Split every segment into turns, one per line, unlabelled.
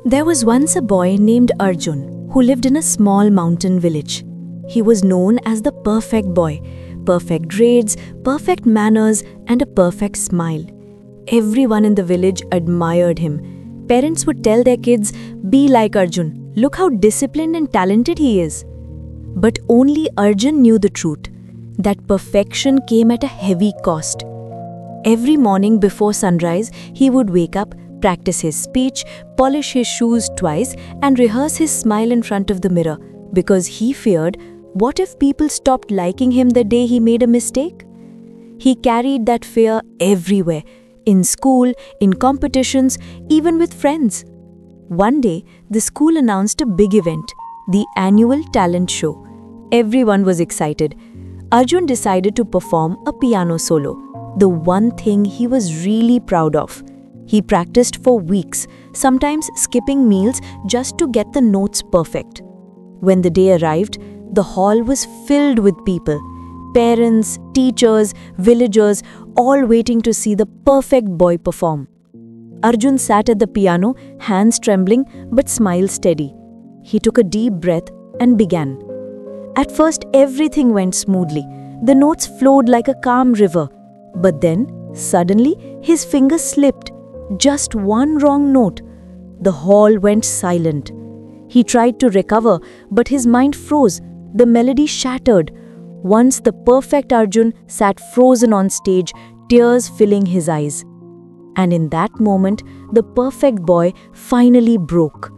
There was once a boy named Arjun who lived in a small mountain village. He was known as the perfect boy, perfect grades, perfect manners, and a perfect smile. Everyone in the village admired him. Parents would tell their kids, "Be like Arjun, look how disciplined and talented he is." But only Arjun knew the truth, that perfection came at a heavy cost. Every morning before sunrise, he would wake up, practice his speech, polish his shoes twice, and rehearse his smile in front of the mirror, because he feared, what if people stopped liking him the day he made a mistake? He carried that fear everywhere, in school, in competitions, even with friends. One day, the school announced a big event, the annual talent show. Everyone was excited. Arjun decided to perform a piano solo, the one thing he was really proud of. He practiced for weeks, sometimes skipping meals just to get the notes perfect. When the day arrived, the hall was filled with people. Parents, teachers, villagers, all waiting to see the perfect boy perform. Arjun sat at the piano, hands trembling but smile steady. He took a deep breath and began. At first, everything went smoothly. The notes flowed like a calm river. But then, suddenly, his finger slipped. Just one wrong note. The hall went silent. He tried to recover, but his mind froze. The melody shattered. Once the perfect Arjun sat frozen on stage, tears filling his eyes. And in that moment, the perfect boy finally broke.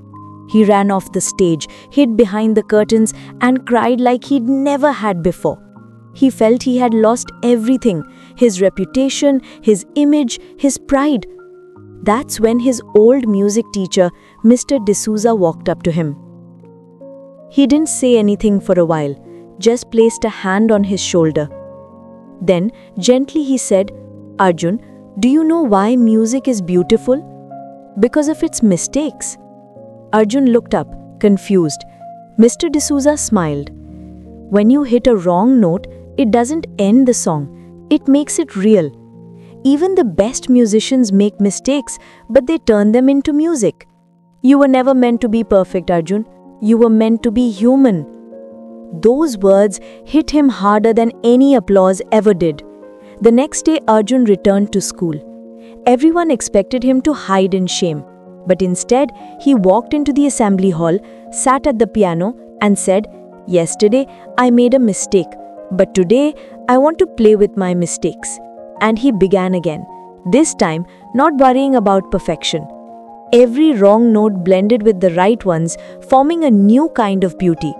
He ran off the stage, hid behind the curtains, and cried like he'd never had before. He felt he had lost everything, his reputation, his image, his pride. That's when his old music teacher, Mr. D'Souza, walked up to him. He didn't say anything for a while, just placed a hand on his shoulder. Then, gently he said, "Arjun, do you know why music is beautiful? Because of its mistakes." Arjun looked up, confused. Mr. D'Souza smiled. When you hit a wrong note, it doesn't end the song, it makes it real. Even the best musicians make mistakes, but they turn them into music. You were never meant to be perfect, Arjun. You were meant to be human. Those words hit him harder than any applause ever did. The next day, Arjun returned to school. Everyone expected him to hide in shame, but instead, he walked into the assembly hall, sat at the piano, and said, "Yesterday, I made a mistake, but today, I want to play with my mistakes." And he began again, this time not worrying about perfection. Every wrong note blended with the right ones, forming a new kind of beauty.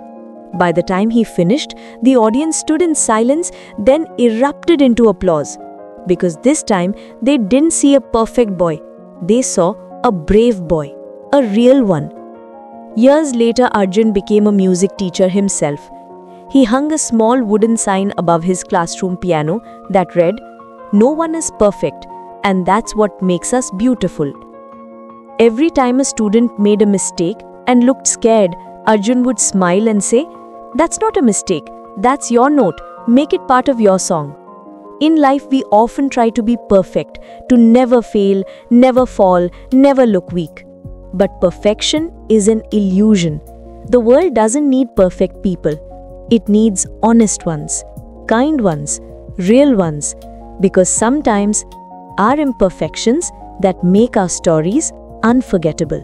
By the time he finished, the audience stood in silence, then erupted into applause. Because this time, they didn't see a perfect boy. They saw a brave boy, a real one. Years later, Arjun became a music teacher himself. He hung a small wooden sign above his classroom piano that read, "No one is perfect, and that's what makes us beautiful." Every time a student made a mistake and looked scared, Arjun would smile and say, "That's not a mistake, that's your note, make it part of your song." In life, we often try to be perfect, to never fail, never fall, never look weak. But perfection is an illusion. The world doesn't need perfect people. It needs honest ones, kind ones, real ones, because sometimes our imperfections that make our stories unforgettable.